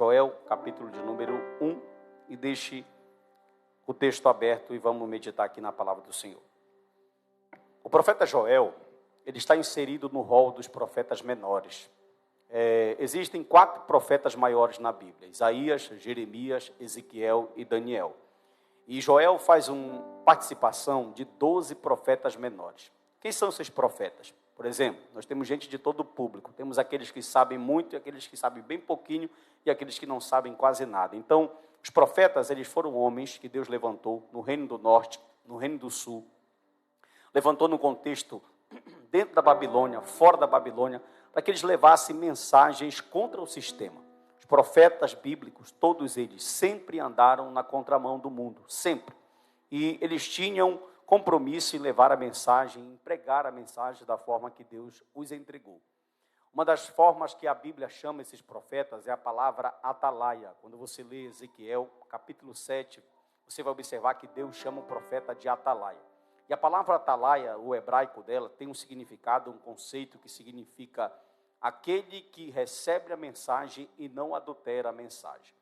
Joel, capítulo de número 1, e deixe o texto aberto e vamos meditar aqui na palavra do Senhor. O profeta Joel, ele está inserido no rol dos profetas menores. Existem 4 profetas maiores na Bíblia: Isaías, Jeremias, Ezequiel e Daniel. E Joel faz uma participação de 12 profetas menores. Quem são esses profetas? Por exemplo, nós temos gente de todo o público. Temos aqueles que sabem muito, e aqueles que sabem bem pouquinho, e aqueles que não sabem quase nada. Então, os profetas, eles foram homens que Deus levantou no reino do norte, no reino do sul. Levantou no contexto dentro da Babilônia, fora da Babilônia, para que eles levassem mensagens contra o sistema. Os profetas bíblicos, todos eles, sempre andaram na contramão do mundo, sempre. E eles tinham compromisso em levar a mensagem, em pregar a mensagem da forma que Deus os entregou. Uma das formas que a Bíblia chama esses profetas é a palavra atalaia. Quando você lê Ezequiel, capítulo 7, você vai observar que Deus chama o profeta de atalaia. E a palavra atalaia, o hebraico dela, tem um significado, um conceito que significa aquele que recebe a mensagem e não adultera a mensagem.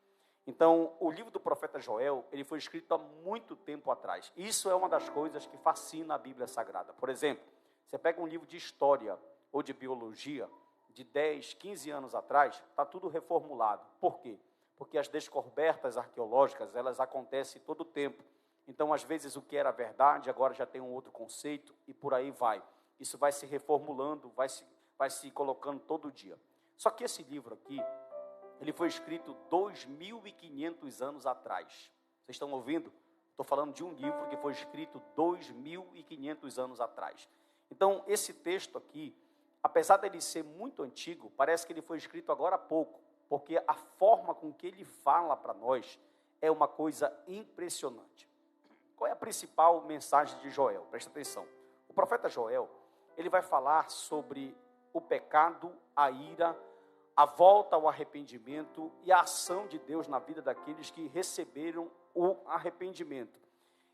Então, o livro do profeta Joel, ele foi escrito há muito tempo atrás. Isso é uma das coisas que fascina a Bíblia Sagrada. Por exemplo, você pega um livro de história ou de biologia de 10, 15 anos atrás, está tudo reformulado. Por quê? Porque as descobertas arqueológicas, elas acontecem todo o tempo. Então, às vezes, o que era verdade, agora já tem um outro conceito e por aí vai. Isso vai se reformulando, vai se colocando todo dia. Só que esse livro aqui, ele foi escrito 2.500 anos atrás. Vocês estão ouvindo? Estou falando de um livro que foi escrito 2.500 anos atrás. Então, esse texto aqui, apesar dele ser muito antigo, parece que ele foi escrito agora há pouco, porque a forma com que ele fala para nós é uma coisa impressionante. Qual é a principal mensagem de Joel? Presta atenção. O profeta Joel, ele vai falar sobre o pecado, a ira, a volta ao arrependimento e a ação de Deus na vida daqueles que receberam o arrependimento.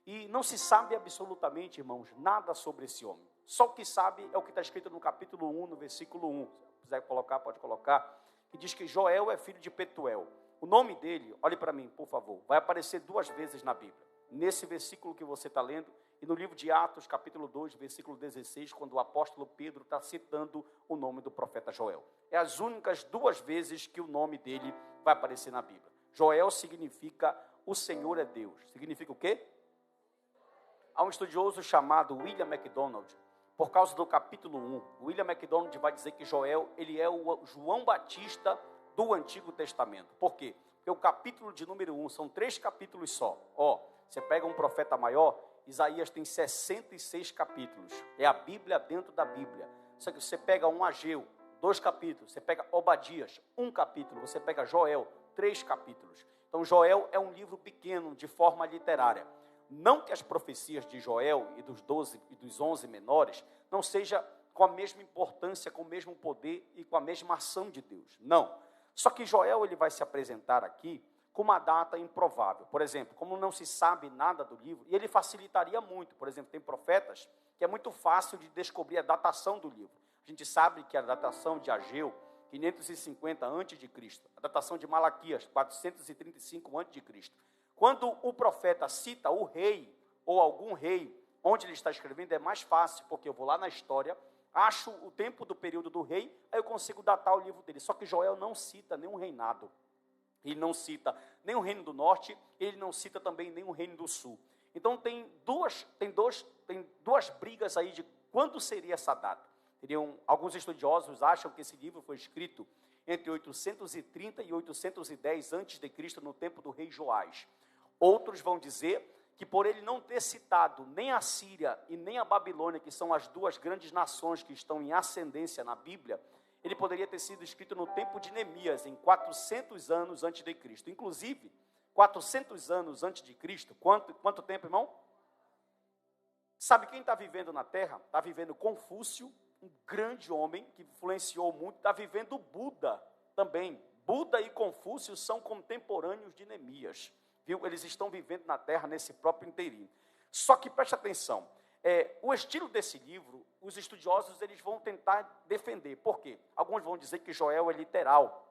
E não se sabe absolutamente, irmãos, nada sobre esse homem. Só o que sabe é o que está escrito no capítulo 1, no versículo 1. Se quiser colocar, pode colocar. Que diz que Joel é filho de Petuel. O nome dele, olhe para mim, por favor, vai aparecer 2 vezes na Bíblia. Nesse versículo que você está lendo, e no livro de Atos, capítulo 2, versículo 16, quando o apóstolo Pedro está citando o nome do profeta Joel. É as únicas 2 vezes que o nome dele vai aparecer na Bíblia. Joel significa o Senhor é Deus. Significa o quê? Há um estudioso chamado William MacDonald, por causa do capítulo 1. William MacDonald vai dizer que Joel, ele é o João Batista do Antigo Testamento. Por quê? Porque o capítulo de número 1, são 3 capítulos só. Você pega um profeta maior, Isaías tem 66 capítulos. É a Bíblia dentro da Bíblia. Só que você pega um Ageu, 2 capítulos. Você pega Obadias, 1 capítulo. Você pega Joel, 3 capítulos. Então, Joel é um livro pequeno, de forma literária. Não que as profecias de Joel e dos 12 e dos 11 menores não seja com a mesma importância, com o mesmo poder e com a mesma ação de Deus. Não. Só que Joel, ele vai se apresentar aqui com uma data improvável. Por exemplo, como não se sabe nada do livro, e ele facilitaria muito. Por exemplo, tem profetas que é muito fácil de descobrir a datação do livro. A gente sabe que a datação de Ageu, 550 a.C., a datação de Malaquias, 435 a.C. Quando o profeta cita o rei, ou algum rei, onde ele está escrevendo, é mais fácil, porque eu vou lá na história, acho o tempo do período do rei, aí eu consigo datar o livro dele. Só que Joel não cita nenhum reinado. Ele não cita nem o reino do norte, ele não cita também nem o reino do sul. Então tem duas brigas aí de quando seria essa data. Alguns estudiosos acham que esse livro foi escrito entre 830 e 810 a.C., no tempo do rei Joás. Outros vão dizer que por ele não ter citado nem a Síria e nem a Babilônia, que são as 2 grandes nações que estão em ascendência na Bíblia, ele poderia ter sido escrito no tempo de Neemias, em 400 anos antes de Cristo. Inclusive, 400 anos antes de Cristo, quanto tempo, irmão? Sabe quem está vivendo na Terra? Está vivendo Confúcio, um grande homem que influenciou muito. Está vivendo Buda também. Buda e Confúcio são contemporâneos de Neemias. Viu? Eles estão vivendo na Terra nesse próprio inteirinho. Só que preste atenção. O estilo desse livro, os estudiosos eles vão tentar defender. Por quê? Alguns vão dizer que Joel é literal.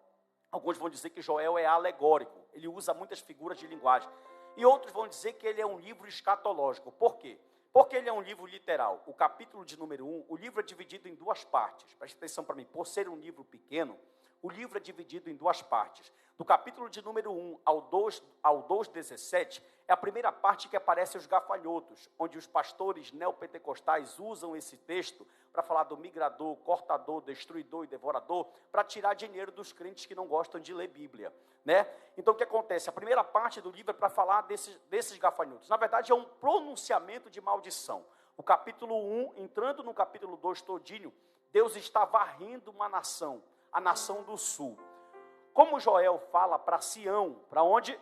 Alguns vão dizer que Joel é alegórico, ele usa muitas figuras de linguagem. E outros vão dizer que ele é um livro escatológico. Por quê? Porque ele é um livro literal. O capítulo de número 1, o livro é dividido em duas partes. Preste atenção para mim, por ser um livro pequeno, o livro é dividido em duas partes. Do capítulo de número 1 ao 2:17, é a primeira parte que aparece os gafanhotos, onde os pastores neopentecostais usam esse texto para falar do migrador, cortador, destruidor e devorador, para tirar dinheiro dos crentes que não gostam de ler Bíblia, né? Então o que acontece? A primeira parte do livro é para falar desses gafanhotos. Na verdade é um pronunciamento de maldição. O capítulo 1, entrando no capítulo 2 todinho, Deus está varrendo uma nação, a nação do sul. Como Joel fala para Sião, para onde?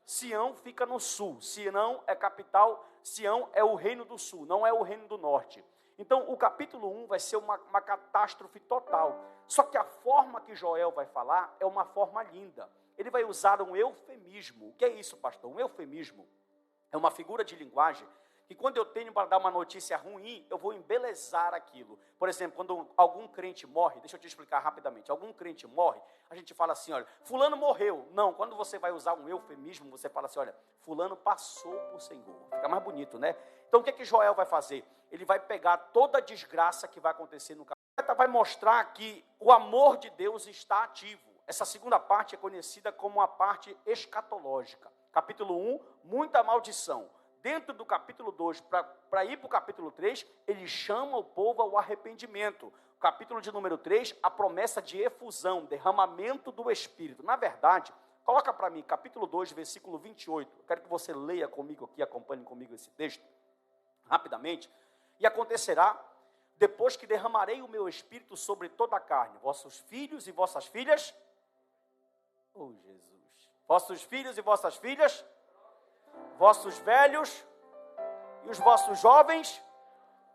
Sião fica no sul, Sião é capital, Sião é o reino do sul, não é o reino do norte. Então o capítulo 1 vai ser uma catástrofe total, só que a forma que Joel vai falar é uma forma linda. Ele vai usar um eufemismo. O que é isso, pastor? Um eufemismo é uma figura de linguagem que quando eu tenho para dar uma notícia ruim, eu vou embelezar aquilo. Por exemplo, quando algum crente morre, deixa eu te explicar rapidamente, algum crente morre, a gente fala assim, olha, fulano morreu. Não, quando você vai usar um eufemismo, você fala assim, olha, fulano passou por Senhor. Fica mais bonito, né? Então o que Joel vai fazer? Ele vai pegar toda a desgraça que vai acontecer no capítulo, vai mostrar que o amor de Deus está ativo. Essa segunda parte é conhecida como a parte escatológica. Capítulo 1, muita maldição. Dentro do capítulo 2, para ir para o capítulo 3, ele chama o povo ao arrependimento. O capítulo de número 3, a promessa de efusão, derramamento do Espírito. Na verdade, coloca para mim, capítulo 2, versículo 28. Eu quero que você leia comigo aqui, acompanhe comigo esse texto, rapidamente. E acontecerá, depois que derramarei o meu Espírito sobre toda a carne, vossos filhos e vossas filhas, oh Jesus, vossos filhos e vossas filhas, vossos velhos e os vossos jovens,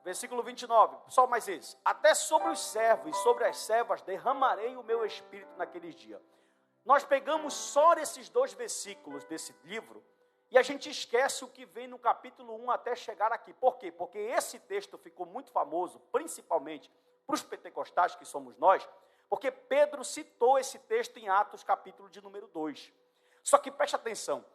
versículo 29, só mais esse, até sobre os servos e sobre as servas derramarei o meu Espírito naqueles dias. Nós pegamos só esses 2 versículos desse livro e a gente esquece o que vem no capítulo 1 até chegar aqui. Por quê? Porque esse texto ficou muito famoso, principalmente para os pentecostais que somos nós, porque Pedro citou esse texto em Atos capítulo de número 2. Só que preste atenção,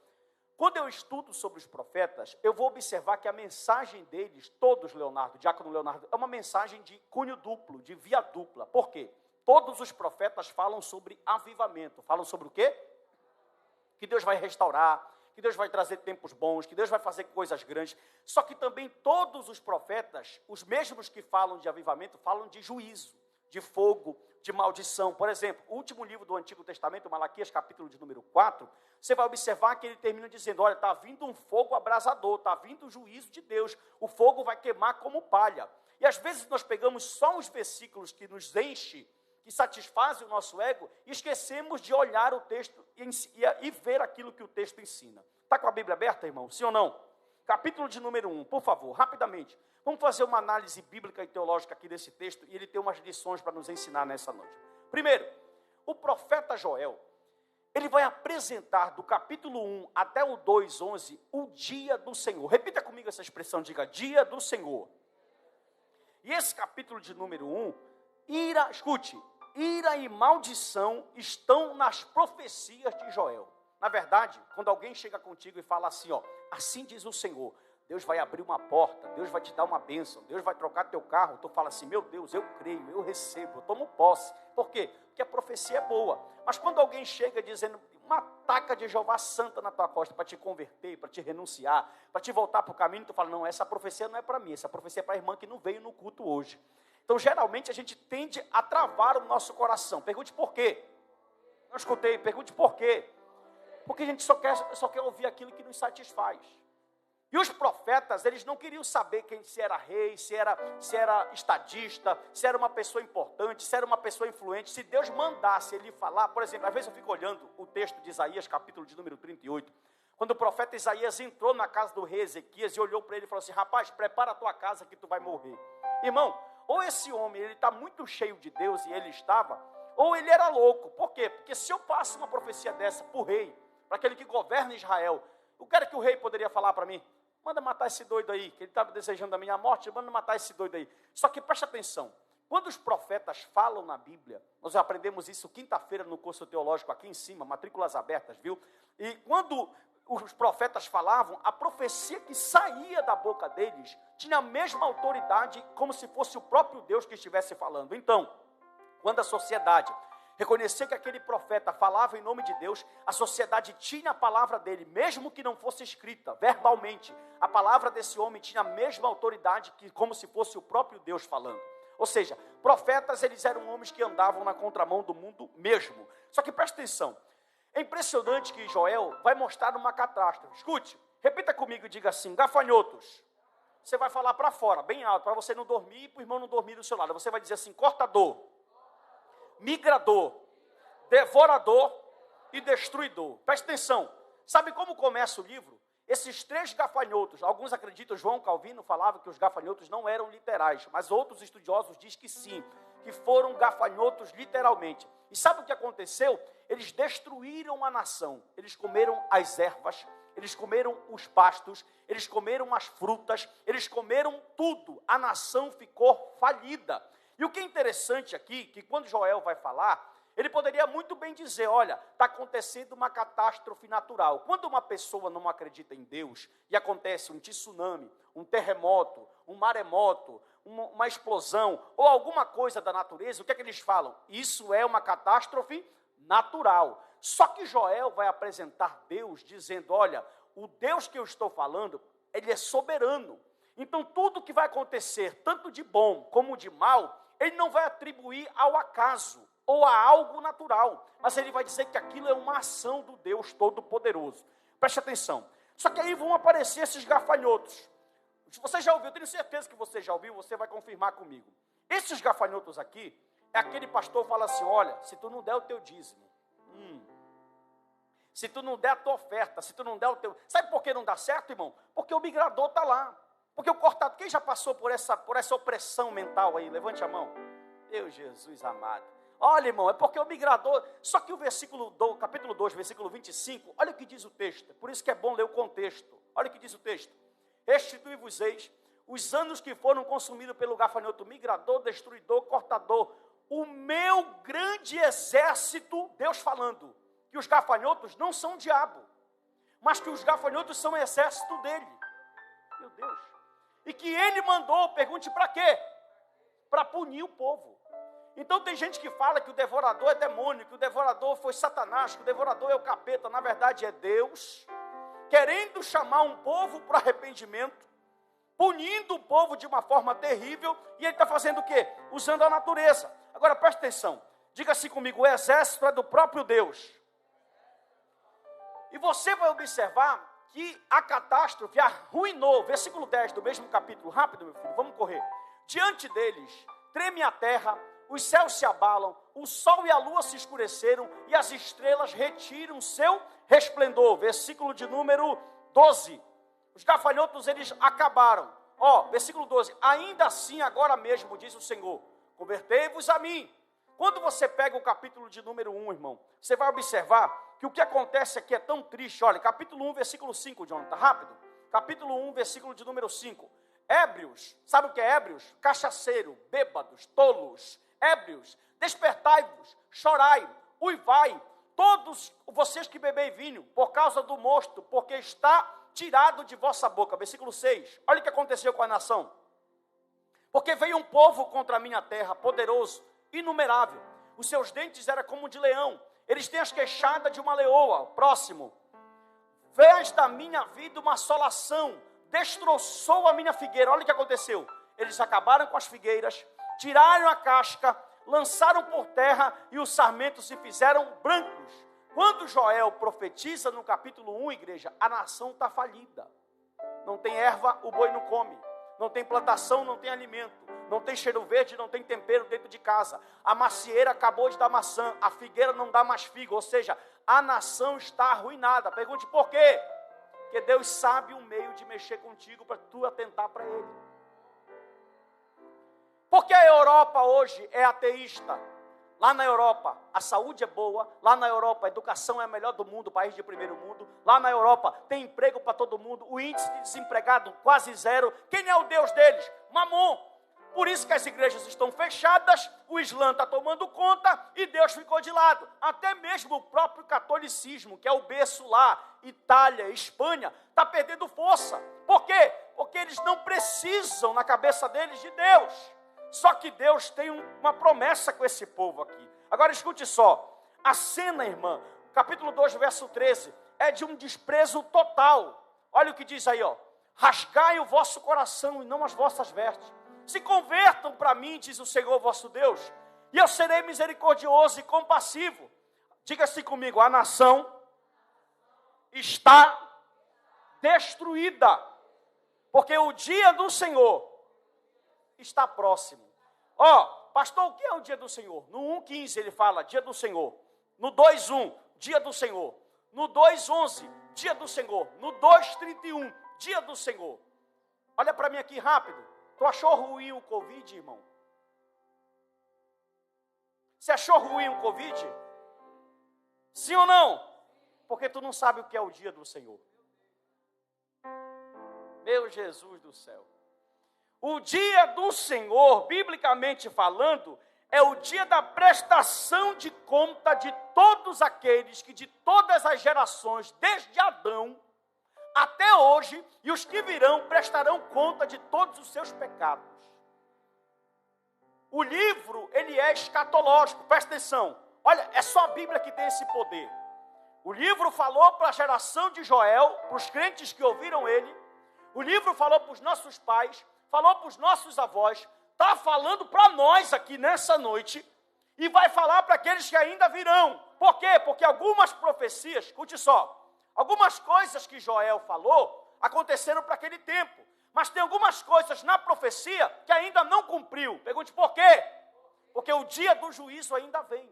quando eu estudo sobre os profetas, eu vou observar que a mensagem deles, todos, Diácono Leonardo, é uma mensagem de cunho duplo, de via dupla. Por quê? Todos os profetas falam sobre avivamento. Falam sobre o quê? Que Deus vai restaurar, que Deus vai trazer tempos bons, que Deus vai fazer coisas grandes. Só que também todos os profetas, os mesmos que falam de avivamento, falam de juízo, de fogo, de maldição. Por exemplo, o último livro do Antigo Testamento, Malaquias, capítulo de número 4, você vai observar que ele termina dizendo, olha, está vindo um fogo abrasador, está vindo o juízo de Deus, o fogo vai queimar como palha. E às vezes nós pegamos só os versículos que nos enchem, que satisfazem o nosso ego, e esquecemos de olhar o texto e ver aquilo que o texto ensina. Está com a Bíblia aberta, irmão? Sim ou não? Capítulo de número 1, por favor, rapidamente. Vamos fazer uma análise bíblica e teológica aqui desse texto, e ele tem umas lições para nos ensinar nessa noite. Primeiro, o profeta Joel, ele vai apresentar do capítulo 1 até o 2:11, o dia do Senhor. Repita comigo essa expressão, diga, dia do Senhor. E esse capítulo de número 1, escute, ira e maldição estão nas profecias de Joel. Na verdade, quando alguém chega contigo e fala assim, ó, assim diz o Senhor, Deus vai abrir uma porta, Deus vai te dar uma bênção, Deus vai trocar teu carro, tu fala assim, meu Deus, eu creio, eu recebo, eu tomo posse. Por quê? Porque a profecia é boa. Mas quando alguém chega dizendo uma taca de Jeová santa na tua costa para te converter, para te renunciar, para te voltar para o caminho, tu fala, não, essa profecia não é para mim, essa profecia é para a irmã que não veio no culto hoje. Então, geralmente, a gente tende a travar o nosso coração. Pergunte por quê. Não escutei, pergunte por quê. Porque a gente só quer ouvir aquilo que nos satisfaz. E os profetas, eles não queriam saber se era rei, se era estadista, se era uma pessoa importante, se era uma pessoa influente. Se Deus mandasse ele falar, por exemplo, às vezes eu fico olhando o texto de Isaías, capítulo de número 38, quando o profeta Isaías entrou na casa do rei Ezequias e olhou para ele e falou assim, rapaz, prepara a tua casa que tu vai morrer. Irmão, ou esse homem, ele está muito cheio de Deus, e ele estava, ou ele era louco. Por quê? Porque se eu passo uma profecia dessa para o rei, para aquele que governa Israel, o que era que o rei poderia falar para mim? Manda matar esse doido aí, que ele estava desejando a minha morte, manda matar esse doido aí. Só que preste atenção, Quando os profetas falam na Bíblia, nós aprendemos isso quinta-feira no curso teológico aqui em cima, matrículas abertas, viu? E quando os profetas falavam, a profecia que saía da boca deles tinha a mesma autoridade, como se fosse o próprio Deus que estivesse falando. Então, quando a sociedade reconhecer que aquele profeta falava em nome de Deus, a sociedade tinha a palavra dele, mesmo que não fosse escrita, verbalmente. A palavra desse homem tinha a mesma autoridade, que como se fosse o próprio Deus falando. Ou seja, profetas, eles eram homens que andavam na contramão do mundo mesmo. Só que presta atenção, é impressionante que Joel vai mostrar uma catástrofe. Escute, repita comigo e diga assim: gafanhotos. Você vai falar para fora, bem alto, para você não dormir e para o irmão não dormir do seu lado. Você vai dizer assim: cortador, migrador, devorador e destruidor. Presta atenção, sabe como começa o livro? Esses 3 gafanhotos, alguns acreditam, João Calvino falava que os gafanhotos não eram literais, mas outros estudiosos dizem que sim, que foram gafanhotos literalmente. E sabe o que aconteceu? Eles destruíram a nação, eles comeram as ervas, eles comeram os pastos, eles comeram as frutas, eles comeram tudo, a nação ficou falida. E o que é interessante aqui, que quando Joel vai falar, ele poderia muito bem dizer, olha, está acontecendo uma catástrofe natural. Quando uma pessoa não acredita em Deus, e acontece um tsunami, um terremoto, um maremoto, uma explosão, ou alguma coisa da natureza, o que é que eles falam? Isso é uma catástrofe natural. Só que Joel vai apresentar Deus dizendo, olha, o Deus que eu estou falando, ele é soberano. Então tudo que vai acontecer, tanto de bom como de mal, ele não vai atribuir ao acaso ou a algo natural, mas ele vai dizer que aquilo é uma ação do Deus Todo-Poderoso. Preste atenção. Só que aí vão aparecer esses gafanhotos. Você já ouviu, eu tenho certeza que você já ouviu, você vai confirmar comigo. Esses gafanhotos aqui, é aquele pastor que fala assim, olha, se tu não der o teu dízimo, se tu não der a tua oferta, se tu não der o teu... Sabe por que não dá certo, irmão? Porque o migrador está lá. Porque o cortado, quem já passou por essa opressão mental aí? Levante a mão. Meu Jesus amado. Olha, irmão, é porque o migrador... Só que o capítulo 2, versículo 25, olha o que diz o texto. Por isso que é bom ler o contexto. Olha o que diz o texto. Restitui-vos-eis os anos que foram consumidos pelo gafanhoto migrador, destruidor, cortador. O meu grande exército, Deus falando, que os gafanhotos não são o diabo, mas que os gafanhotos são o exército dele. Meu Deus. E que ele mandou, pergunte para quê? Para punir o povo. Então tem gente que fala que o devorador é demônio, que o devorador foi Satanás, que o devorador é o capeta. Na verdade é Deus querendo chamar um povo para arrependimento, punindo o povo de uma forma terrível, e ele está fazendo o quê? Usando a natureza. Agora preste atenção, diga assim comigo, o exército é do próprio Deus. E você vai observar que a catástrofe arruinou, versículo 10 do mesmo capítulo, rápido meu filho, vamos correr. Diante deles, treme a terra, os céus se abalam, o sol e a lua se escureceram, e as estrelas retiram seu resplendor. Versículo de número 12. Os gafanhotos, eles acabaram. Versículo 12. Ainda assim, agora mesmo, diz o Senhor, convertei-vos a mim. Quando você pega o capítulo de número 1, irmão, você vai observar que o que acontece aqui é tão triste. Olha, capítulo 1, versículo 5, Jonathan, rápido. Capítulo 1, versículo de número 5. Ébrios, sabe o que é ébrios? Cachaceiro, bêbados, tolos, ébrios, despertai-vos, chorai, uivai, todos vocês que bebei vinho, por causa do mosto, porque está tirado de vossa boca. Versículo 6, olha o que aconteceu com a nação. Porque veio um povo contra a minha terra, poderoso, inumerável, os seus dentes eram como de leão, eles têm as queixadas de uma leoa. Próximo, fez da minha vida uma assolação, destroçou a minha figueira. Olha o que aconteceu, eles acabaram com as figueiras, tiraram a casca, lançaram por terra e os sarmentos se fizeram brancos. Quando Joel profetiza no capítulo 1, igreja, a nação está falida. Não tem erva, o boi não come. Não tem plantação, não tem alimento. Não tem cheiro verde, não tem tempero dentro de casa. A macieira acabou de dar maçã, a figueira não dá mais figo. Ou seja, a nação está arruinada. Pergunte por quê? Porque Deus sabe um meio de mexer contigo para tu atentar para Ele. Porque a Europa hoje é ateísta. Lá na Europa, a saúde é boa. Lá na Europa, a educação é a melhor do mundo, país de primeiro mundo. Lá na Europa, tem emprego para todo mundo. O índice de desempregado quase zero. Quem é o Deus deles? Mamon. Por isso que as igrejas estão fechadas, o Islã está tomando conta e Deus ficou de lado. Até mesmo o próprio catolicismo, que é o berço lá, Itália, Espanha, está perdendo força. Por quê? Porque eles não precisam, na cabeça deles, de Deus. Só que Deus tem uma promessa com esse povo aqui. Agora escute só, a cena, irmã, capítulo 2, verso 13, é de um desprezo total. Olha o que diz aí, ó. Rasgai o vosso coração e não as vossas vestes. Se convertam para mim, diz o Senhor vosso Deus, e eu serei misericordioso e compassivo. Diga-se comigo, a nação está destruída, porque o dia do Senhor está próximo. Ó, pastor, o que é o dia do Senhor? No 1,15 ele fala, dia do Senhor. No 2,1, dia do Senhor. No 2,11, dia do Senhor. No 2,31, dia do Senhor. Olha para mim aqui rápido. Tu achou ruim o Covid, irmão? Você achou ruim o Covid? Sim ou não? Porque tu não sabe o que é o dia do Senhor. Meu Jesus do céu. O dia do Senhor, biblicamente falando, é o dia da prestação de conta de todos aqueles que de todas as gerações, desde Adão até hoje, e os que virão prestarão conta de todos os seus pecados. O livro, ele é escatológico, presta atenção. Olha, é só a Bíblia que tem esse poder. O livro falou para a geração de Joel, para os crentes que ouviram ele. O livro falou para os nossos pais, falou para os nossos avós, está falando para nós aqui nessa noite, e vai falar para aqueles que ainda virão. Por quê? Porque algumas profecias, escute só, algumas coisas que Joel falou aconteceram para aquele tempo, mas tem algumas coisas na profecia que ainda não cumpriu. Pergunte por quê? Porque o dia do juízo ainda vem.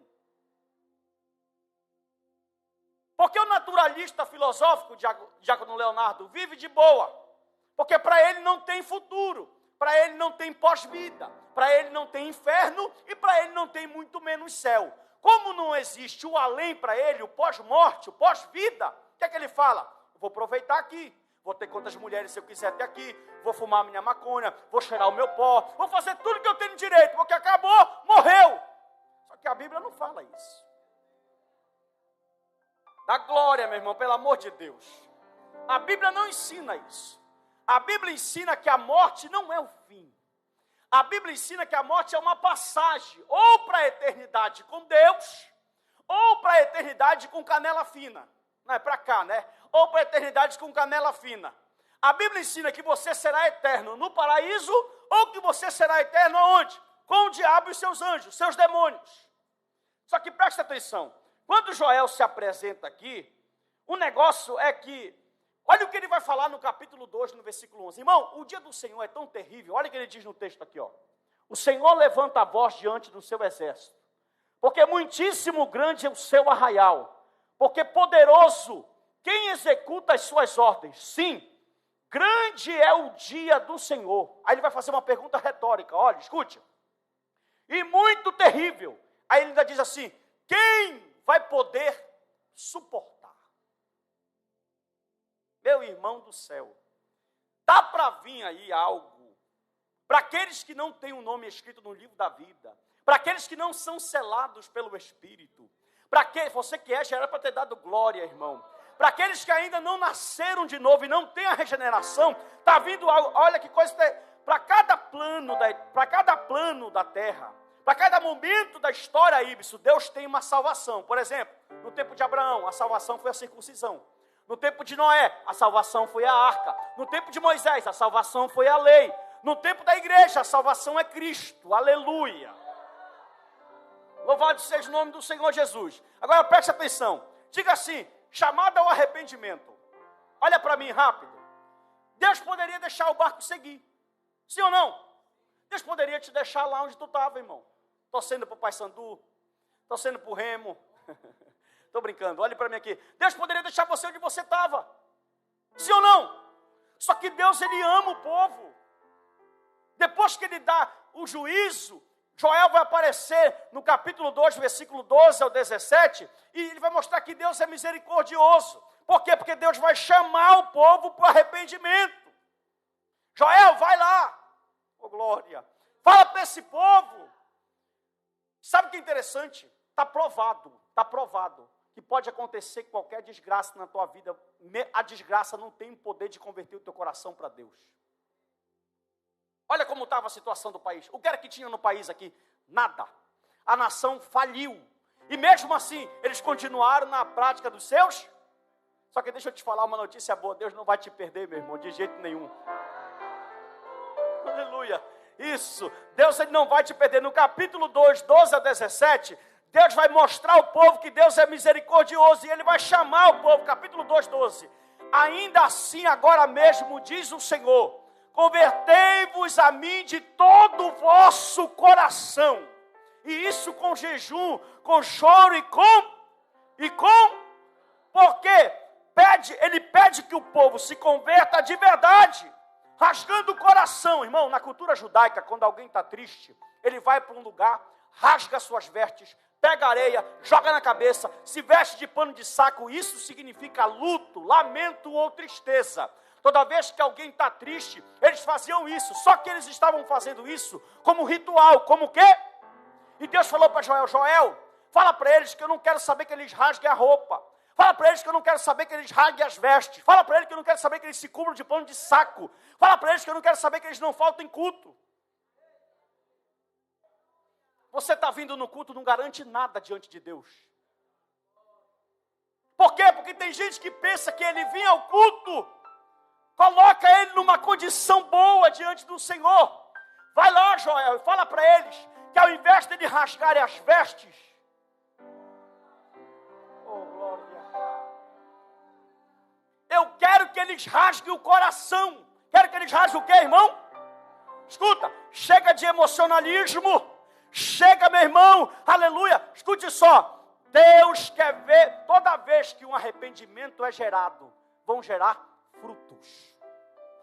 Porque o naturalista filosófico, Diácono Leonardo, vive de boa, porque para ele não tem futuro, para ele não tem pós-vida, para ele não tem inferno e para ele não tem muito menos céu. Como não existe o além para ele, o pós-morte, o pós-vida, o que é que ele fala? Vou aproveitar aqui, vou ter quantas mulheres se eu quiser ter aqui, vou fumar minha maconha, vou cheirar o meu pó, vou fazer tudo que eu tenho direito, porque acabou, morreu. Só que a Bíblia não fala isso. Dá glória, meu irmão, pelo amor de Deus. A Bíblia não ensina isso. A Bíblia ensina que a morte não é o fim. A Bíblia ensina que a morte é uma passagem, ou para a eternidade com Deus, ou para a eternidade com canela fina. Não é para cá, né? Ou para a eternidade com canela fina. A Bíblia ensina que você será eterno no paraíso, ou que você será eterno aonde? Com o diabo e seus anjos, seus demônios. Só que presta atenção, quando Joel se apresenta aqui, o negócio é que, olha o que ele vai falar no capítulo 2, no versículo 11. Irmão, o dia do Senhor é tão terrível, olha o que ele diz no texto aqui, ó. O Senhor levanta a voz diante do seu exército, porque muitíssimo grande é o seu arraial, porque poderoso quem executa as suas ordens. Sim, grande é o dia do Senhor. Aí ele vai fazer uma pergunta retórica, olha, escute. E muito terrível. Aí ele ainda diz assim, quem vai poder suportar? Meu irmão do céu, está para vir aí algo, para aqueles que não têm o nome escrito no livro da vida, para aqueles que não são selados pelo Espírito, para que você que já era para ter dado glória, irmão, para aqueles que ainda não nasceram de novo e não têm a regeneração, está vindo algo, olha que coisa, para cada plano da terra, para cada momento da história, Ibsen, Deus tem uma salvação. Por exemplo, no tempo de Abraão, a salvação foi a circuncisão. No tempo de Noé, a salvação foi a arca. No tempo de Moisés, a salvação foi a lei. No tempo da igreja, a salvação é Cristo. Aleluia. Louvado seja o nome do Senhor Jesus. Agora preste atenção. Diga assim, chamada ao arrependimento. Olha para mim rápido. Deus poderia deixar o barco seguir. Sim ou não? Deus poderia te deixar lá onde tu estava, irmão. Torcendo para o Paysandu, torcendo para o Remo. Estou brincando, olhe para mim aqui. Deus poderia deixar você onde você estava. Sim ou não? Só que Deus, Ele ama o povo. Depois que Ele dá o juízo, Joel vai aparecer no capítulo 2, versículo 12 ao 17, e ele vai mostrar que Deus é misericordioso. Por quê? Porque Deus vai chamar o povo para o arrependimento. Joel, vai lá. Oh, glória. Fala para esse povo. Sabe o que é interessante? Está provado que pode acontecer qualquer desgraça na tua vida. A desgraça não tem o poder de converter o teu coração para Deus. Olha como estava a situação do país. O que era que tinha no país aqui? Nada. A nação faliu. E mesmo assim, eles continuaram na prática dos seus. Só que deixa eu te falar uma notícia boa. Deus não vai te perder, meu irmão, de jeito nenhum. Aleluia. Isso. Deus ele não vai te perder. No capítulo 2, 12 a 17, Deus vai mostrar ao povo que Deus é misericordioso. E Ele vai chamar o povo. Capítulo 2, 12. Ainda assim, agora mesmo, diz o Senhor, convertei-vos a mim de todo o vosso coração. E isso com jejum, com choro e com porque ele pede que o povo se converta de verdade, rasgando o coração. Irmão, na cultura judaica, quando alguém está triste, ele vai para um lugar, rasga suas vestes, pega areia, joga na cabeça, se veste de pano de saco. Isso significa luto, lamento ou tristeza. Toda vez que alguém está triste, eles faziam isso. Só que eles estavam fazendo isso como ritual, como o quê? E Deus falou para Joel, fala para eles que eu não quero saber que eles rasguem a roupa. Fala para eles que eu não quero saber que eles rasguem as vestes. Fala para eles que eu não quero saber que eles se cubram de pano de saco. Fala para eles que eu não quero saber que eles não faltem culto. Você está vindo no culto, não garante nada diante de Deus. Por quê? Porque tem gente que pensa que ele vinha ao culto, coloca ele numa condição boa diante do Senhor. Vai lá, Joel, e fala para eles que ao invés de rasgarem as vestes, oh glória, eu quero que eles rasguem o coração. Quero que eles rasguem o quê, irmão? Escuta, chega de emocionalismo, chega, meu irmão, aleluia. Escute só, Deus quer ver, toda vez que um arrependimento é gerado, vão gerar frutos.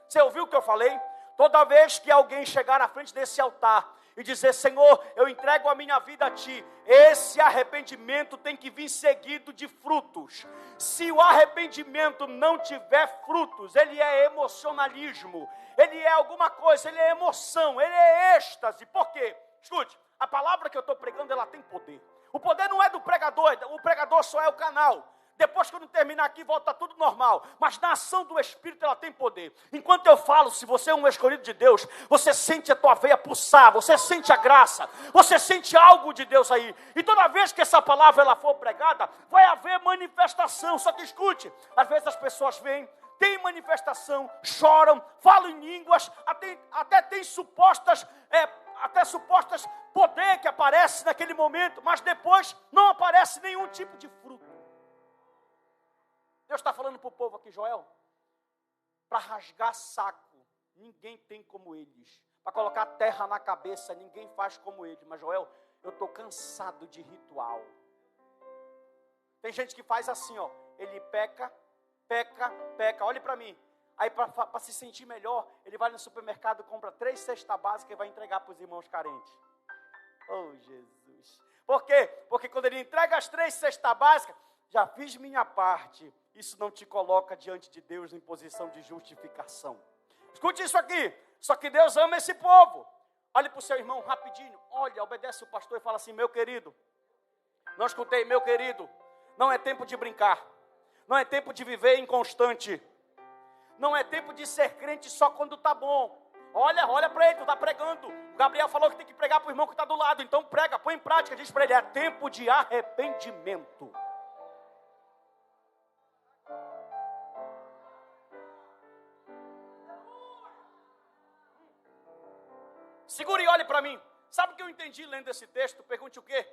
Você ouviu o que eu falei? Toda vez que alguém chegar na frente desse altar e dizer, Senhor, eu entrego a minha vida a Ti, esse arrependimento tem que vir seguido de frutos. Se o arrependimento não tiver frutos, ele é emocionalismo, ele é alguma coisa, ele é emoção, ele é êxtase. Por quê? Escute, a palavra que eu estou pregando, ela tem poder. O poder não é do pregador, o pregador só é o canal. Depois que eu não terminar aqui, volta tudo normal. Mas na ação do Espírito, ela tem poder. Enquanto eu falo, se você é um escolhido de Deus, você sente a tua veia pulsar, você sente a graça, você sente algo de Deus aí. E toda vez que essa palavra ela for pregada, vai haver manifestação. Só que escute, às vezes as pessoas vêm, tem manifestação, choram, falam em línguas, até tem supostas poder que aparece naquele momento, mas depois não aparece nenhum tipo de fruto. Deus está falando para o povo aqui, Joel, para rasgar saco, ninguém tem como eles. Para colocar terra na cabeça, ninguém faz como eles. Mas, Joel, eu estou cansado de ritual. Tem gente que faz assim, ó, ele peca, olhe para mim. Aí, para se sentir melhor, ele vai no supermercado, compra 3 cestas básicas e vai entregar para os irmãos carentes. Oh, Jesus. Por quê? Porque quando ele entrega as 3 cestas básicas, já fiz minha parte. Isso não te coloca diante de Deus em posição de justificação. Escute isso aqui. Só que Deus ama esse povo. Olhe para o seu irmão rapidinho. Olha, obedece o pastor e fala assim, meu querido. Não escutei, meu querido. Não é tempo de brincar. Não é tempo de viver inconstante. Não é tempo de ser crente só quando está bom. Olha para ele, tu está pregando. O Gabriel falou que tem que pregar para o irmão que está do lado. Então prega, põe em prática. Diz para ele, é tempo de arrependimento. Segure e olhe para mim. Sabe o que eu entendi lendo esse texto? Pergunte o quê?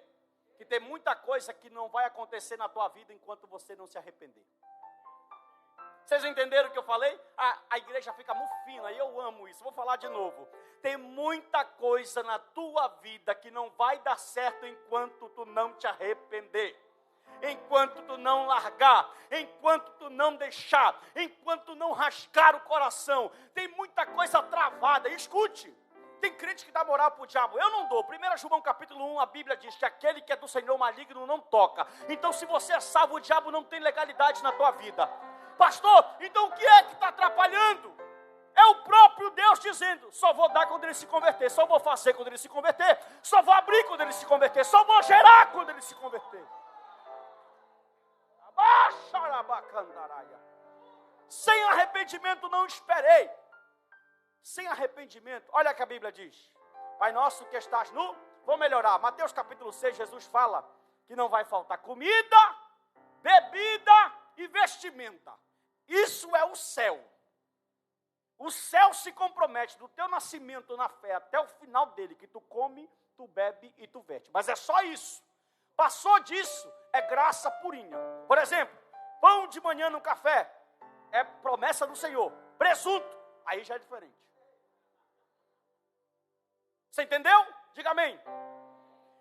Que tem muita coisa que não vai acontecer na tua vida enquanto você não se arrepender. Vocês entenderam o que eu falei? A igreja fica mufina e eu amo isso. Vou falar de novo. Tem muita coisa na tua vida que não vai dar certo enquanto tu não te arrepender. Enquanto tu não largar, enquanto tu não deixar, enquanto tu não rasgar o coração. Tem muita coisa travada. Escute. Tem crente que dá moral para o diabo. Eu não dou. 1 João capítulo 1, a Bíblia diz que aquele que é do Senhor maligno não toca. Então, se você é salvo, o diabo não tem legalidade na tua vida. Pastor, então o que é que está atrapalhando? É o próprio Deus dizendo, só vou dar quando ele se converter, só vou fazer quando ele se converter, só vou abrir quando ele se converter, só vou gerar quando ele se converter. Sem arrependimento não esperei. Sem arrependimento, olha o que a Bíblia diz. Pai nosso que estás no... Vou melhorar. Mateus capítulo 6, Jesus fala que não vai faltar comida, bebida e vestimenta. Isso é o céu. O céu se compromete do teu nascimento na fé até o final dele, que tu come, tu bebe e tu veste. Mas é só isso. Passou disso, é graça purinha. Por exemplo, pão de manhã no café, é promessa do Senhor. Presunto, aí já é diferente. Você entendeu? Diga amém.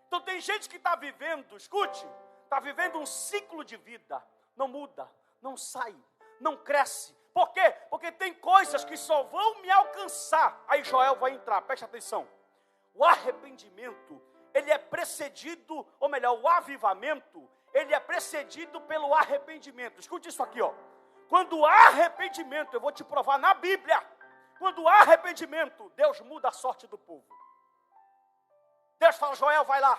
Então tem gente que está vivendo, escute, está vivendo um ciclo de vida. Não muda, não sai, não cresce. Por quê? Porque tem coisas que só vão me alcançar. Aí Joel vai entrar, preste atenção. O arrependimento, ele é precedido, ou melhor, o avivamento, ele é precedido pelo arrependimento. Escute isso aqui, ó. Quando há arrependimento, eu vou te provar na Bíblia. Quando há arrependimento, Deus muda a sorte do povo. Deus fala, Joel, vai lá.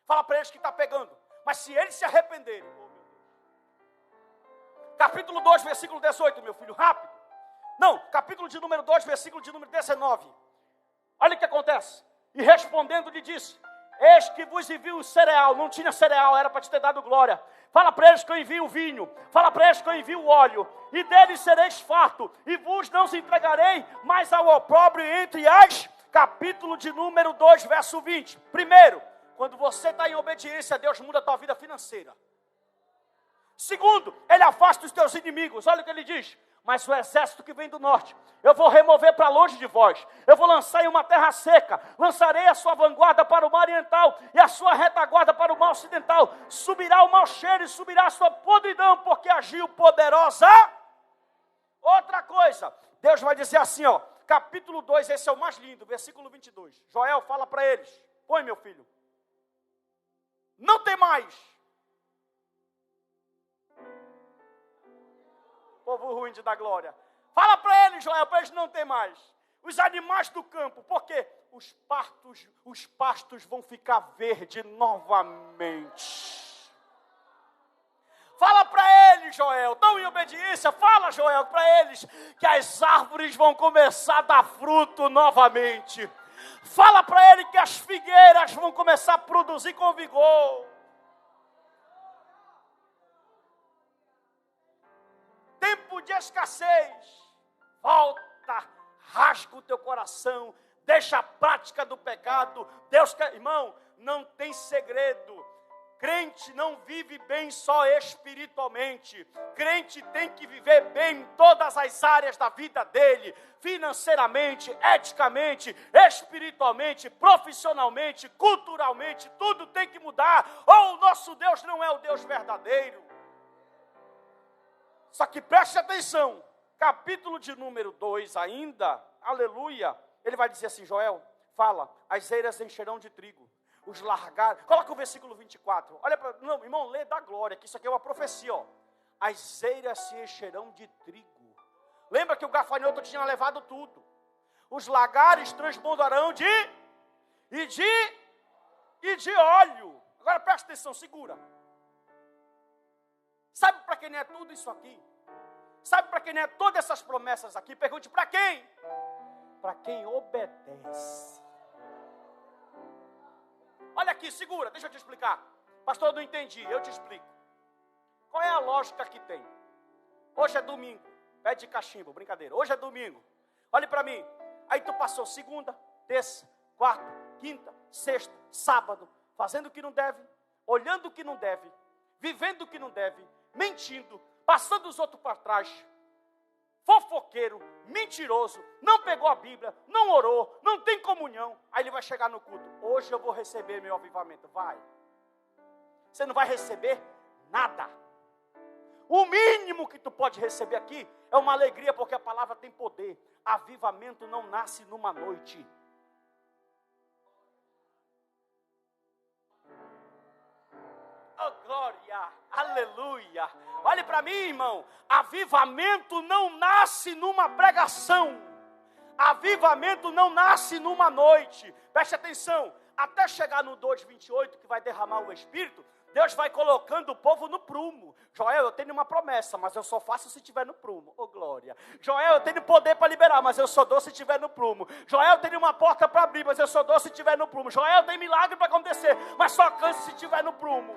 Fala para eles que está pegando. Mas se eles se arrependerem, capítulo 2, versículo 18, meu filho, rápido. Não, capítulo de número 2, versículo de número 19. Olha o que acontece. E respondendo lhe disse, eis que vos envio o cereal. Não tinha cereal, era para te ter dado glória. Fala para eles que eu envio o vinho. Fala para eles que eu envio o óleo. E deles sereis farto. E vos não se entregarei mais ao opróbrio entre as... Capítulo de número 2, verso 20. Primeiro, quando você está em obediência, Deus muda a tua vida financeira. Segundo, Ele afasta os teus inimigos. Olha o que Ele diz. Mas o exército que vem do norte, eu vou remover para longe de vós. Eu vou lançar em uma terra seca. Lançarei a sua vanguarda para o mar oriental e a sua retaguarda para o mar ocidental. Subirá o mau cheiro e subirá a sua podridão, porque agiu poderosa. Outra coisa, Deus vai dizer assim, ó. Capítulo 2, esse é o mais lindo, versículo 22. Joel fala para eles, põe meu filho. Não tem mais. Povo ruim de dar glória. Fala para eles, Joel, para eles não ter mais. Os animais do campo, porque os pastos vão ficar verdes novamente. Fala para eles, Joel, estão em obediência, fala, Joel, para eles, que as árvores vão começar a dar fruto novamente. Fala para ele que as figueiras vão começar a produzir com vigor. Tempo de escassez. Volta, rasga o teu coração, deixa a prática do pecado. Deus quer, irmão, não tem segredo. Crente não vive bem só espiritualmente. Crente tem que viver bem em todas as áreas da vida dele. Financeiramente, eticamente, espiritualmente, profissionalmente, culturalmente. Tudo tem que mudar. Ou o nosso Deus não é o Deus verdadeiro. Só que preste atenção. Capítulo de número 2 ainda. Aleluia. Ele vai dizer assim, Joel, fala, as eiras encherão de trigo. Os largaram. Coloca o versículo 24. Olha para. Não, irmão, lê da glória, que isso aqui é uma profecia, ó. As eiras se encherão de trigo. Lembra que o gafanhoto tinha levado tudo. Os lagares transbordarão de óleo. Agora presta atenção, segura. Sabe para quem é tudo isso aqui? Sabe para quem é todas essas promessas aqui? Pergunte para quem? Para quem obedece. Olha aqui, segura, deixa eu te explicar. Pastor, eu não entendi, eu te explico. Qual é a lógica que tem? Hoje é domingo, pé de cachimbo, brincadeira. Hoje é domingo, olhe para mim. Aí tu passou segunda, terça, quarta, quinta, sexta, sábado, fazendo o que não deve, olhando o que não deve, vivendo o que não deve, mentindo, passando os outros para trás. Fofoqueiro, mentiroso, não pegou a Bíblia, não orou, não tem comunhão. Aí ele vai chegar no culto. Hoje eu vou receber meu avivamento. Vai. Você não vai receber nada. O mínimo que tu pode receber aqui é uma alegria, porque a palavra tem poder. Avivamento não nasce numa noite. Oh, glória, aleluia. Olhe para mim, irmão. Avivamento não nasce numa pregação. Avivamento não nasce numa noite. Preste atenção. Até chegar no 2:28, que vai derramar o Espírito, Deus vai colocando o povo no prumo. Joel, eu tenho uma promessa, mas eu só faço se estiver no prumo. Oh, glória. Joel, eu tenho poder para liberar, mas eu só dou se estiver no prumo. Joel, eu tenho uma porta para abrir, mas eu só dou se estiver no prumo. Joel, tem milagre para acontecer, mas só alcanço se estiver no prumo.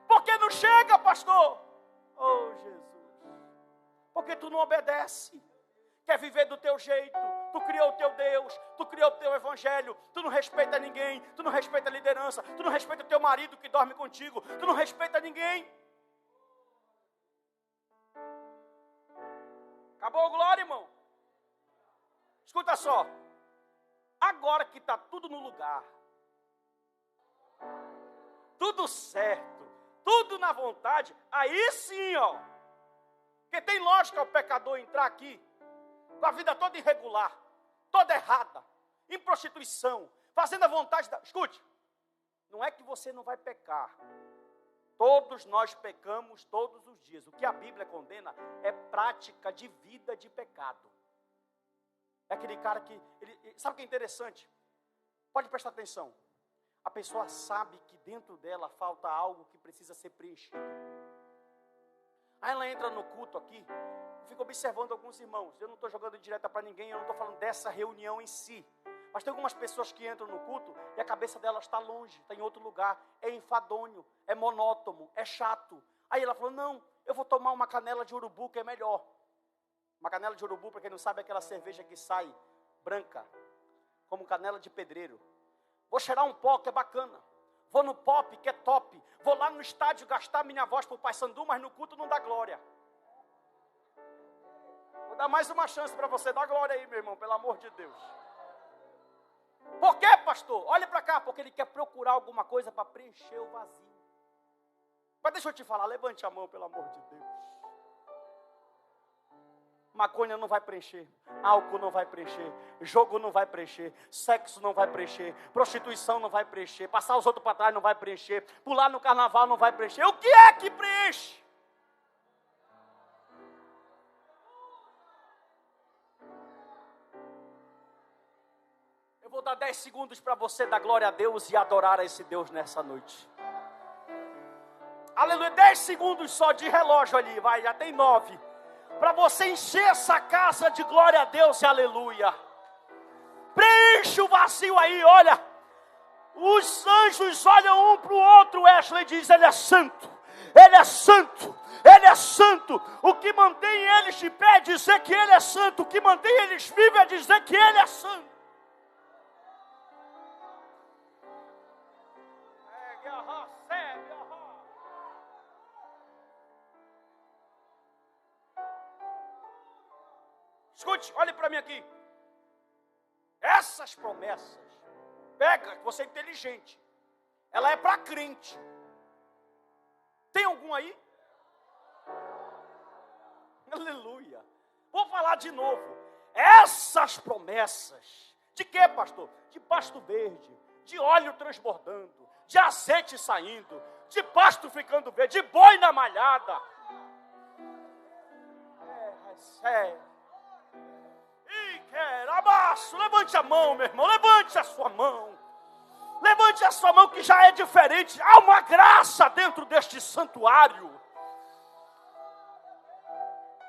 Por que não chega, pastor? Oh, Jesus. Porque tu não obedece. Quer viver do teu jeito, tu criou o teu Deus, tu criou o teu evangelho, tu não respeita ninguém, tu não respeita a liderança, tu não respeita o teu marido que dorme contigo, tu não respeita ninguém. Acabou a glória, irmão? Escuta só, agora que está tudo no lugar, tudo certo, tudo na vontade, aí sim, ó, porque tem lógica o pecador entrar aqui, com a vida toda irregular, toda errada, em prostituição, fazendo a vontade da... Escute, não é que você não vai pecar. Todos nós pecamos todos os dias. O que a Bíblia condena é prática de vida de pecado. É aquele cara que... sabe o que é interessante? Pode prestar atenção. A pessoa sabe que dentro dela falta algo que precisa ser preenchido. Aí ela entra no culto aqui, eu fico observando alguns irmãos. Eu não estou jogando direta para ninguém, eu não estou falando dessa reunião em si. Mas tem algumas pessoas que entram no culto e a cabeça delas está longe, está em outro lugar. É enfadonho, é monótono, é chato. Aí ela falou, não, eu vou tomar uma canela de urubu que é melhor. Uma canela de urubu, para quem não sabe, é aquela cerveja que sai branca, como canela de pedreiro. Vou cheirar um pó que é bacana. Vou no pop, que é top. Vou lá no estádio gastar minha voz para o Paysandu, mas no culto não dá glória. Vou dar mais uma chance para você. Dá glória aí, meu irmão, pelo amor de Deus. Por quê, pastor? Olha para cá, porque ele quer procurar alguma coisa para preencher o vazio. Mas deixa eu te falar, levante a mão, pelo amor de Deus. Maconha não vai preencher, álcool não vai preencher, jogo não vai preencher, sexo não vai preencher, prostituição não vai preencher, passar os outros para trás não vai preencher, pular no carnaval não vai preencher. O que é que preenche? Eu vou dar 10 segundos para você dar glória a Deus e adorar a esse Deus nessa noite. Aleluia, 10 segundos só de relógio ali, vai, já tem 9. Para você encher essa casa de glória a Deus e aleluia. Preenche o vazio aí, olha. Os anjos olham um para o outro, Wesley diz, ele é santo, ele é santo, ele é santo. O que mantém eles de pé é dizer que ele é santo, o que mantém eles vivos é dizer que ele é santo. Escute, olhe para mim aqui. Essas promessas, pega, você é inteligente. Ela é para crente. Tem algum aí? Aleluia. Vou falar de novo. Essas promessas, de quê, pastor? De pasto verde, de óleo transbordando, de azeite saindo, de pasto ficando verde, de boi na malhada. Abaixo, levante a mão, meu irmão, levante a sua mão. Levante a sua mão que já é diferente. Há uma graça dentro deste santuário.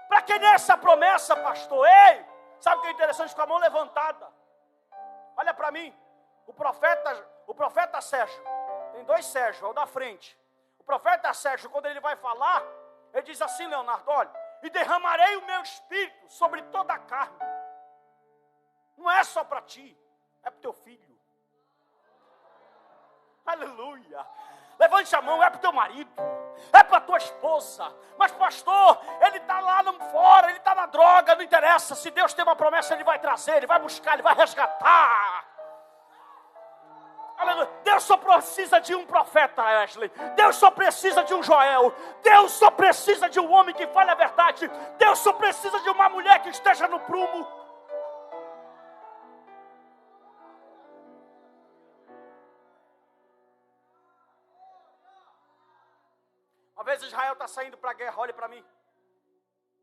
Para quem é essa promessa, pastor? Ei, sabe o que é interessante? Com a mão levantada. Olha para mim, o profeta Sérgio, tem 2 Sérgio, é o da frente. O profeta Sérgio, quando ele vai falar, ele diz assim, Leonardo, olha, e derramarei o meu espírito sobre toda a carne. Não é só para ti, é para o teu filho. Aleluia. Levante a mão, é para o teu marido, é para a tua esposa. Mas pastor, ele está lá fora, ele está na droga, não interessa. Se Deus tem uma promessa, ele vai trazer, ele vai buscar, ele vai resgatar. Aleluia. Deus só precisa de um profeta, Ashley. Deus só precisa de um Joel. Deus só precisa de um homem que fale a verdade. Deus só precisa de uma mulher que esteja no prumo. Uma vez Israel está saindo para a guerra, olhe para mim.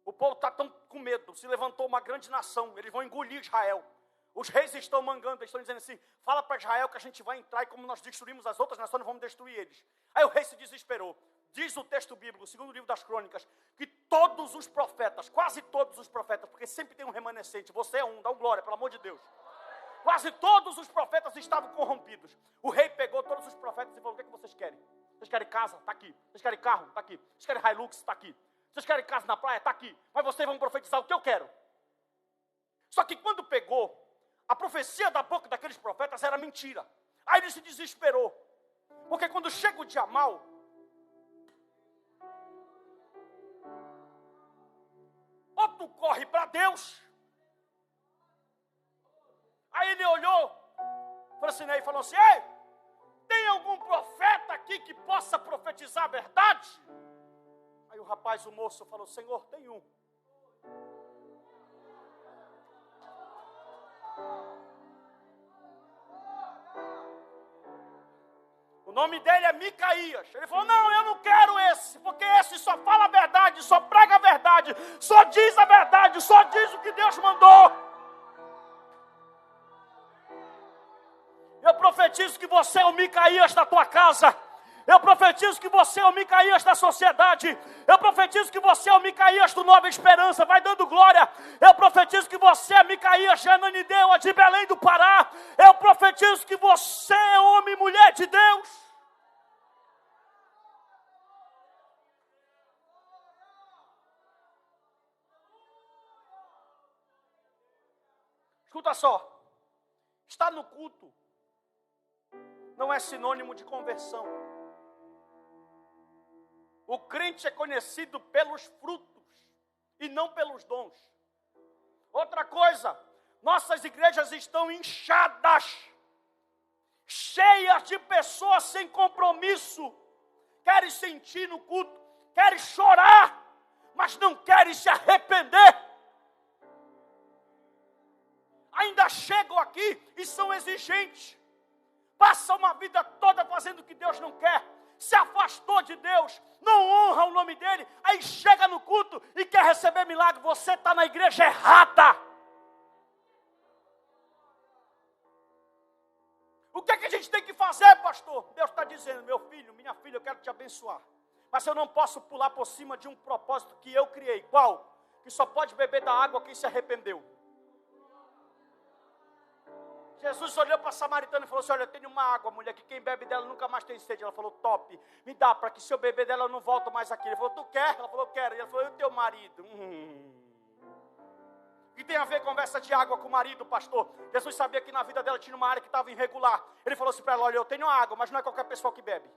O povo está tão com medo, se levantou uma grande nação, eles vão engolir Israel. Os reis estão mangando, eles estão dizendo assim, fala para Israel que a gente vai entrar e como nós destruímos as outras nações, vamos destruir eles. Aí o rei se desesperou. Diz o texto bíblico, segundo livro das crônicas, que todos os profetas, quase todos os profetas, porque sempre tem um remanescente, você é um, dá um glória, pelo amor de Deus. Quase todos os profetas estavam corrompidos. O rei pegou todos os profetas e falou, o que é que vocês querem? Vocês querem casa? Está aqui. Vocês querem carro? Está aqui. Vocês querem Hilux? Está aqui. Vocês querem casa na praia? Está aqui. Mas vocês vão profetizar o que eu quero. Só que quando pegou, a profecia da boca daqueles profetas era mentira. Aí ele se desesperou. Porque quando chega o dia mau, ou tu corre para Deus. Aí ele olhou, falou assim, ei, tem algum profeta aqui que possa profetizar a verdade? Aí o rapaz, o moço, falou, Senhor, tem um. O nome dele é Micaías. Ele falou, não, eu não quero esse, porque esse só fala a verdade, só prega a verdade, só diz a verdade, só diz o que Deus mandou. Eu profetizo que você é o Micaías da tua casa. Eu profetizo que você é o Micaías da sociedade. Eu profetizo que você é o Micaías do Nova Esperança. Vai dando glória. Eu profetizo que você é Micaías de Ananindeua, de Belém do Pará. Eu profetizo que você é homem e mulher de Deus. Escuta só. Estar no culto não é sinônimo de conversão. O crente é conhecido pelos frutos e não pelos dons. Outra coisa, nossas igrejas estão inchadas, cheias de pessoas sem compromisso, querem sentir no culto, querem chorar, mas não querem se arrepender. Ainda chegam aqui e são exigentes. Passa uma vida toda fazendo o que Deus não quer. Se afastou de Deus, não honra o nome dele. Aí chega no culto e quer receber milagre. Você está na igreja errada. O que é que a gente tem que fazer, pastor? Deus está dizendo, meu filho, minha filha, eu quero te abençoar. Mas eu não posso pular por cima de um propósito que eu criei. Qual? Que só pode beber da água quem se arrependeu. Jesus olhou para a samaritana e falou assim, olha, eu tenho uma água, mulher, que quem bebe dela nunca mais tem sede. Ela falou, top, me dá, para que se eu beber dela eu não volto mais aqui. Ele falou, tu quer? Ela falou, quero. E ela falou, e o teu marido? O que tem a ver conversa de água com o marido, pastor? Jesus sabia que na vida dela tinha uma área que estava irregular. Ele falou assim para ela, olha, eu tenho água, mas não é qualquer pessoa que bebe.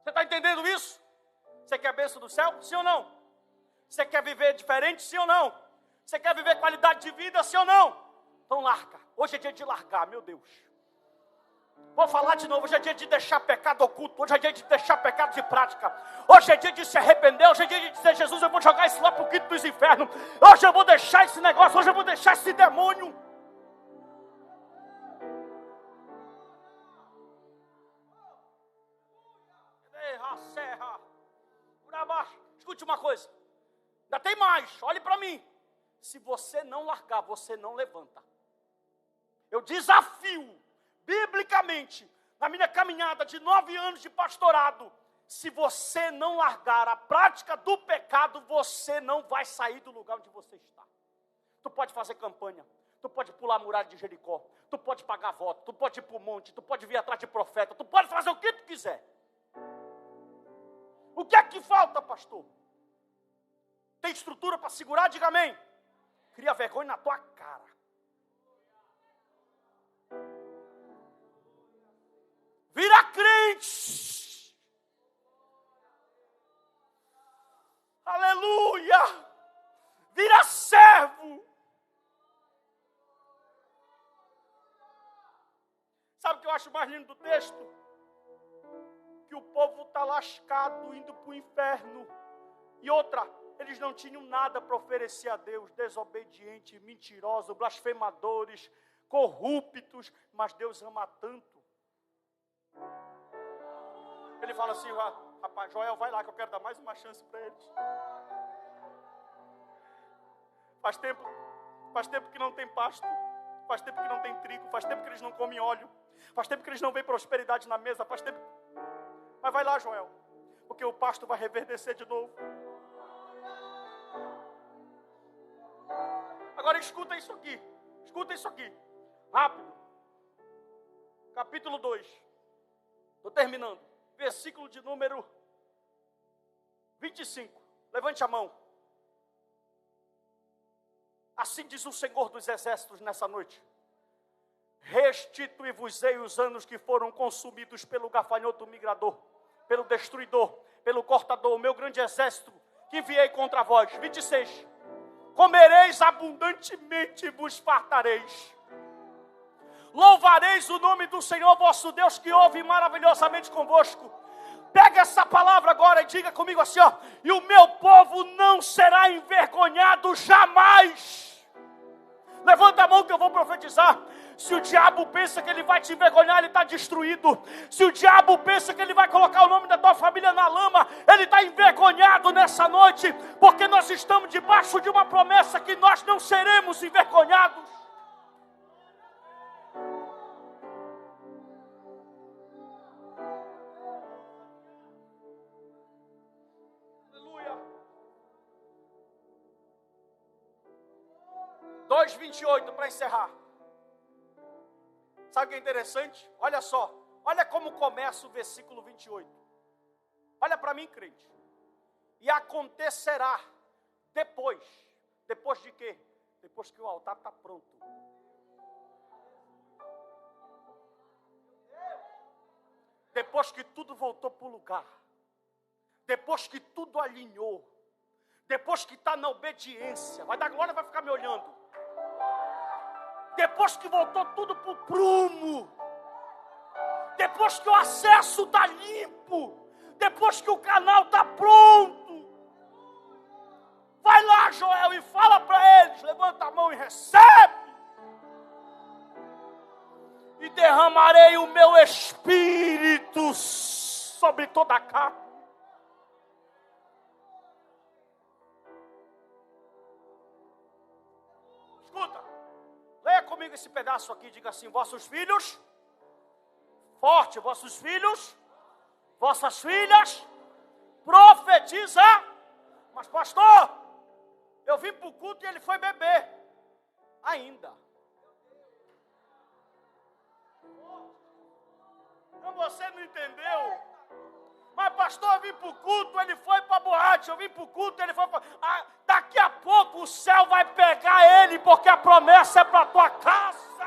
Você está entendendo isso? Você quer a bênção do céu? Sim ou não? Você quer viver diferente? Sim ou não? Você quer viver qualidade de vida, sim ou não? Então larga. Hoje é dia de largar, meu Deus. Vou falar de novo. Hoje é dia de deixar pecado oculto. Hoje é dia de deixar pecado de prática. Hoje é dia de se arrepender. Hoje é dia de dizer, Jesus, eu vou jogar isso lá para o quinto dos infernos. Hoje eu vou deixar esse negócio. Hoje eu vou deixar esse demônio. Escute uma coisa. Ainda tem mais. Olhe para mim. Se você não largar, você não levanta. Eu desafio, biblicamente, na minha caminhada de 9 anos de pastorado, se você não largar a prática do pecado, você não vai sair do lugar onde você está. Tu pode fazer campanha, tu pode pular a muralha de Jericó, tu pode pagar voto, tu pode ir para o monte, tu pode vir atrás de profeta, tu pode fazer o que tu quiser. O que é que falta, pastor? Tem estrutura para segurar? Diga amém. Cria vergonha na tua cara. Vira crente. Aleluia. Vira servo. Sabe o que eu acho mais lindo do texto? Que o povo está lascado, indo para o inferno. E outra, eles não tinham nada para oferecer a Deus, desobedientes, mentirosos, blasfemadores, corruptos, mas Deus ama tanto. Ele fala assim, Rapaz, Joel, vai lá que eu quero dar mais uma chance para eles. Faz tempo que não tem pasto. Faz tempo que não tem trigo. Faz tempo que eles não comem óleo. Faz tempo que eles não veem prosperidade na mesa. Faz tempo. Mas vai lá, Joel. Porque o pasto vai reverdecer de novo. Agora escuta isso aqui. Escuta isso aqui. Rápido. Capítulo 2. Estou terminando. Versículo de número 25. Levante a mão. Assim diz o Senhor dos Exércitos nessa noite: restitui-vos-ei os anos que foram consumidos pelo gafanhoto migrador, pelo destruidor, pelo cortador, o meu grande exército que enviei contra vós. 26. Comereis abundantemente e vos fartareis. Louvareis o nome do Senhor vosso Deus, que ouve maravilhosamente convosco. Pega essa palavra agora e diga comigo assim, ó: e o meu povo não será envergonhado jamais. Levanta a mão que eu vou profetizar. Se o diabo pensa que ele vai te envergonhar, ele está destruído. Se o diabo pensa que ele vai colocar o nome da tua família na lama, ele está envergonhado nessa noite, porque nós estamos debaixo de uma promessa que nós não seremos envergonhados. Aleluia. 2:28 para encerrar. Sabe o que é interessante? Olha só. Olha como começa o versículo 28. Olha para mim, crente. E acontecerá depois. Depois de quê? Depois que o altar está pronto. Depois que tudo voltou para o lugar. Depois que tudo alinhou. Depois que está na obediência. Vai dar glória, vai ficar me olhando. Depois que voltou tudo para o prumo, depois que o acesso está limpo, depois que o canal está pronto, vai lá, Joel, e fala para eles, levanta a mão e recebe. E derramarei o meu espírito sobre toda a carne. Escuta. Leia comigo esse pedaço aqui, diga assim: vossos filhos, forte, vossos filhos, vossas filhas, profetiza. Mas pastor, eu vim para o culto e ele foi beber. Ainda. Então você não entendeu? Mas pastor, eu vim para o culto, ele foi para a boate. Eu vim para o culto, ele foi para... daqui a pouco o céu vai pegar ele, porque a promessa é para a tua casa.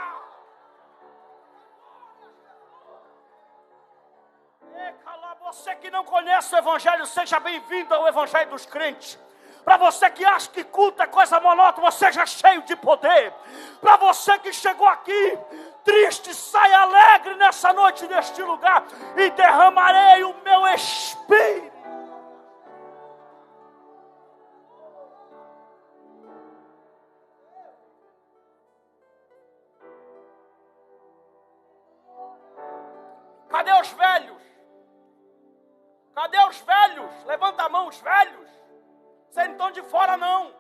Você que não conhece o Evangelho, seja bem-vindo ao Evangelho dos crentes. Para você que acha que culto é coisa monótona, seja cheio de poder. Para você que chegou aqui triste, saia alegre nessa noite, neste lugar, e derramarei o meu espírito. Cadê os velhos? Cadê os velhos? Levanta a mão, os velhos. Vocês não estão de fora, não.